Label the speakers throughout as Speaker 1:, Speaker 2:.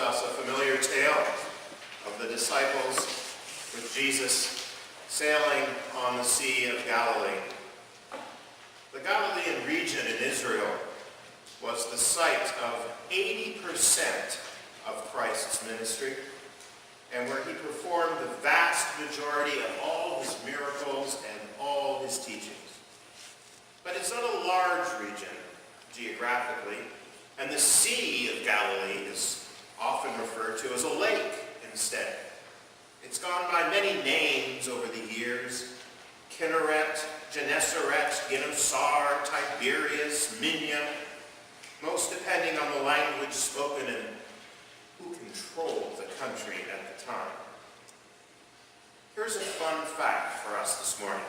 Speaker 1: us a familiar tale of the disciples with Jesus sailing on the Sea of Galilee. The Galilean region in Israel was the site of 80% of Christ's ministry, and where he performed the vast majority of all his miracles and all his teachings. But it's not a large region geographically, and the Sea of Galilee is often referred to as a lake instead. It's gone by many names over the years: Kinneret, Gennesaret, Gennesar, Tiberias, Minya, most depending on the language spoken and who controlled the country at the time. Here's a fun fact for us this morning.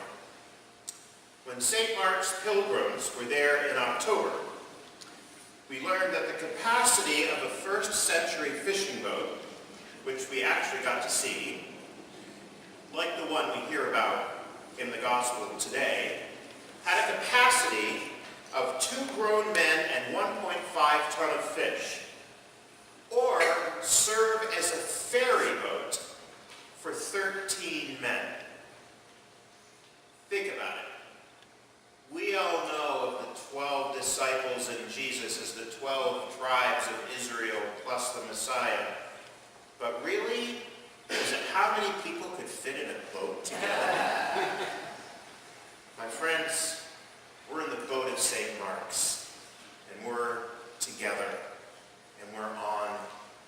Speaker 1: When St. Mark's pilgrims were there in October, we learned that the capacity of a first-century fishing boat, which we actually got to see, like the one we hear about in the Gospel today, had a capacity of 2 grown men and 1.5 ton of fish, or serve as a ferry boat for 13 men. Think about it. We all know of the 12 disciples and Jesus as the 12 tribes of Israel plus the Messiah. But really, is it how many people could fit in a boat together? My friends, we're in the boat of St. Mark's, and we're together, and we're on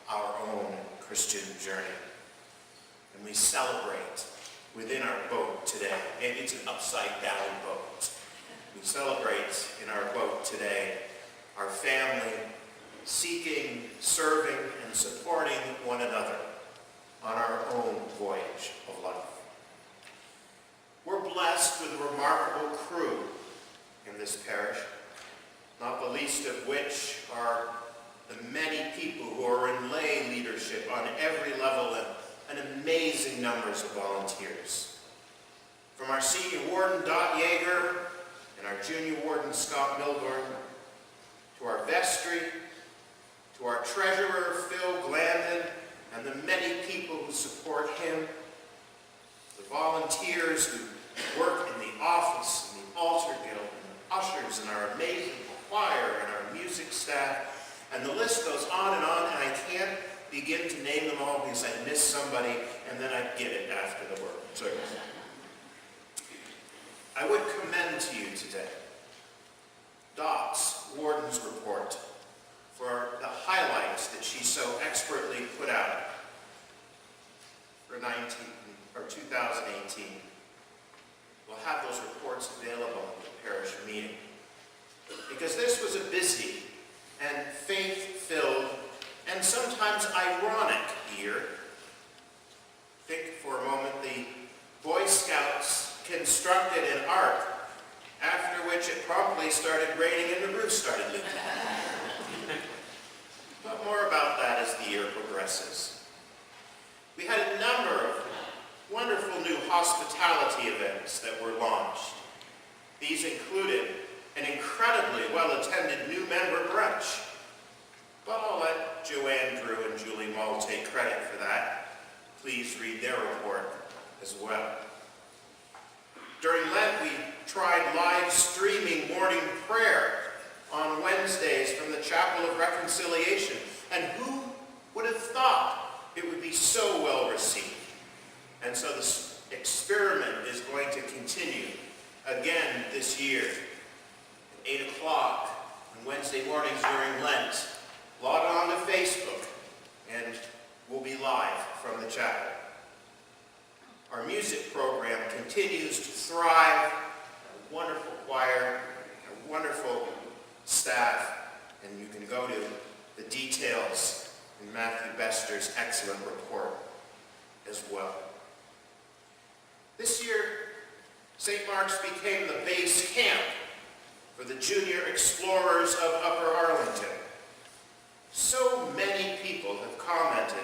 Speaker 1: our own Christian journey. And we celebrate within our boat today. Maybe it's an upside-down boat. We celebrate in our boat today our family seeking, serving, and supporting one another on our own voyage of life. We're blessed with a remarkable crew in this parish, not the least of which are the many people who are in lay leadership on every level and amazing numbers of volunteers. From our senior warden, Dot Yeager, and our junior warden, Scott Milburn, to our vestry, to our treasurer, Phil Glandon, and the many people who support him, the volunteers who work in the office, and the altar guild, and the ushers, and our amazing choir, and our music staff, and the list goes on, and I can't begin to name them all because I miss somebody, and then I get it after the work. So, I would commend to you today Dot's Warden's Report for the highlights that she so expertly put out for 2018. We'll have those reports available at the parish meeting, because this was a busy and faith-filled and sometimes ironic year. Think for a moment the Boy Scouts constructed an ark, after which it promptly started raining and the roof started leaking. But more about that as the year progresses. We had a number of wonderful new hospitality events that were launched. These included an incredibly well-attended new member brunch. But I'll let Joanne Drew and Julie Mull take credit for that. Please read their report as well. During Lent, we tried live streaming morning prayer on Wednesdays from the Chapel of Reconciliation. And who would have thought it would be so well received? And so this experiment is going to continue again this year at 8 o'clock on Wednesday mornings during Lent. Log on to Facebook and we'll be live from the chapel. Our music program continues to thrive. A wonderful choir, a wonderful staff, and you can go to the details in Matthew Bester's excellent report as well. This year, St. Mark's became the base camp for the junior explorers of Upper Arlington. So many people have commented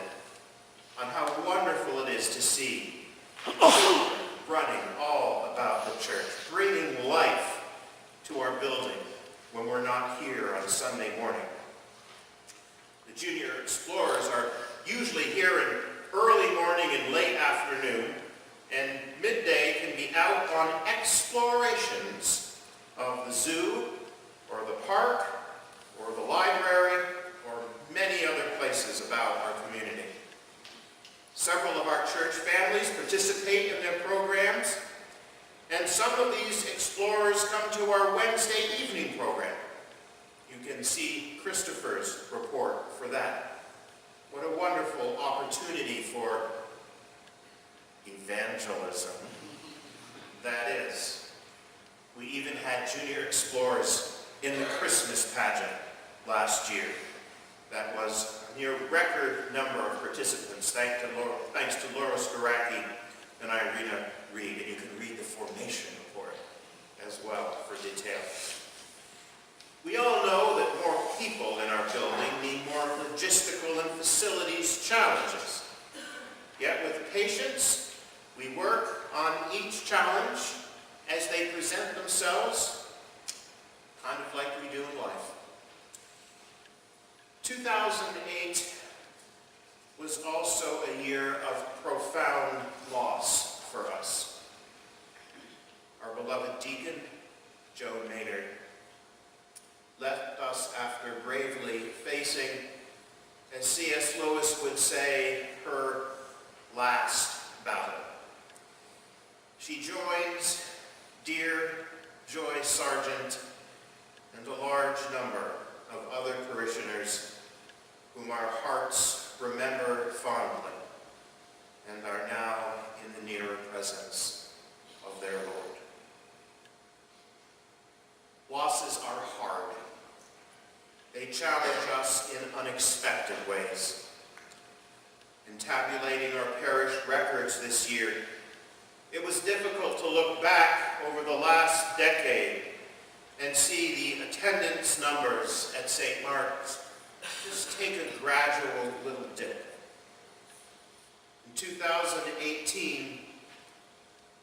Speaker 1: on how wonderful it is to see running all about the church, bringing life to our building when we're not here on Sunday morning. The junior explorers Explorers are usually here in early morning and late afternoon, and midday can be out on explorations of the zoo, or the park, or the library, or many other places about our community. Several of our church families participate in their programs, and some of these explorers come to our Wednesday evening program. You can see Christopher's report for that. What a wonderful opportunity for evangelism that is. We even had junior explorers in the Christmas pageant last year. That was a near record number of participants, thanks to Laura Skaraki and Irina Reed. And you can read the formation report as well for detail. We all know that more people in our building mean more logistical and facilities challenges. Yet with patience, we work on each challenge as they present themselves, kind of like we do in life. 2008 was also a year of profound loss for us. Our beloved deacon, Joe Maynard, left us after bravely facing, as C.S. Lewis would say, her last battle. She joins dear Joy Sargent and a large number of other parishioners whom our hearts remember fondly and are now in the nearer presence of their Lord. Losses are hard. They challenge us in unexpected ways. In tabulating our parish records this year, it was difficult to look back over the last decade and see the attendance numbers at St. Mark's just take a gradual little dip. In 2018,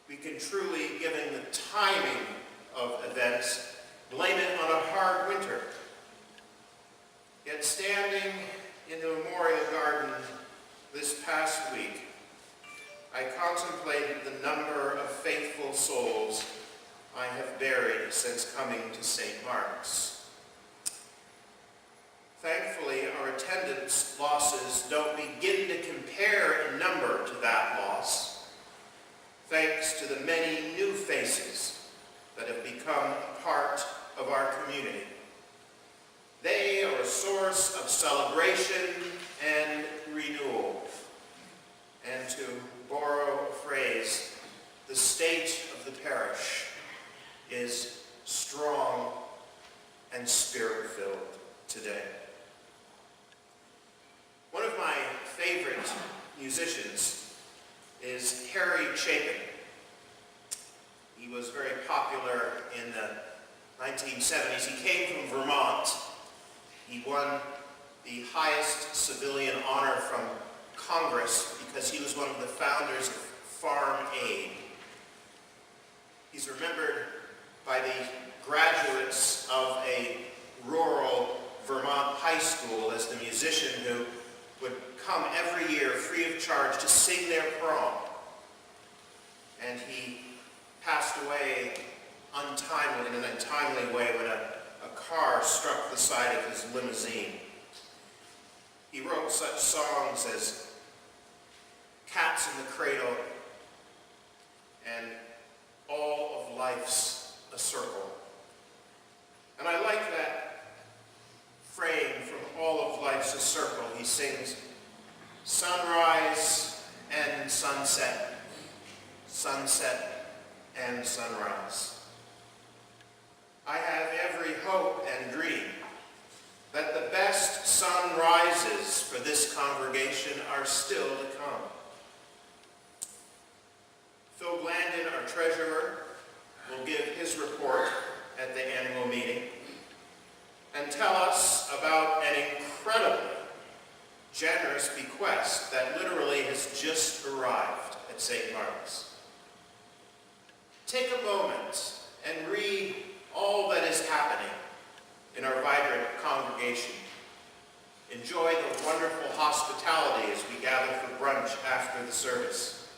Speaker 1: we can truly, given the timing of events, blame it on a hard winter. Yet standing in the Memorial Garden this past week, I contemplated the number of faithful souls I have buried since coming to St. Mark's. Thankfully, our attendance losses don't begin to compare in number to that loss, thanks to the many new faces that have become a part of our community. They are a source of celebration and renewal. And to borrow a phrase, the state of the parish is strong and spirit-filled today. One of my favorite musicians is Harry Chapin. He was very popular in the 1970s. He came from Vermont. He won the highest civilian honor from Congress because he was one of the founders of Farm Aid. He's remembered by the graduates of a rural Vermont high school as the musician who would come every year free of charge to sing their prom. And he passed away in an untimely way when a car struck the side of his limousine. He wrote such songs as Cats in the Cradle and All of Life's a Circle. And I like that frame from All of Life's a Circle. He sings, sunrise and sunset, sunset and sunrise. I have every hope and dream that the best sunrises for this congregation are still to come. Phil Glandon, our treasurer, will give his report at the annual meeting and tell us about an incredibly generous bequest that literally has just arrived at St. Mark's. Take a moment and read all that is happening in our vibrant congregation. Enjoy the wonderful hospitality as we gather for brunch after the service.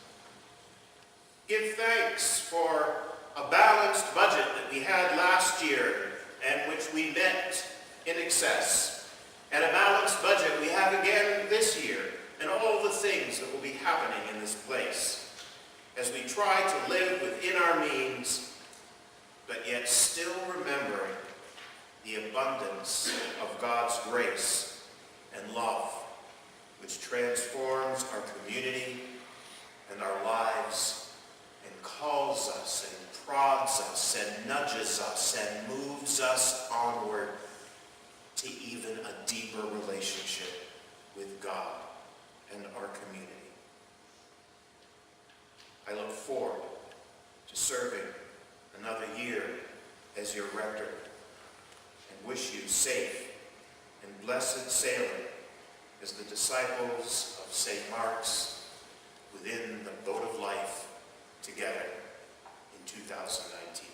Speaker 1: Give thanks for a balanced budget that we had last year and which we met in excess, and a balanced budget we have again this year, and all the things that will be happening in this place as we try to live within our means, but yet still remembering the abundance of God's grace and love, which transforms our community and our lives and calls us and prods us and nudges us and moves us onward to even a deeper relationship with God and our community. I look forward to serving another year as your rector and wish you safe and blessed sailing as the disciples of St. Mark's within the boat of life together in 2019.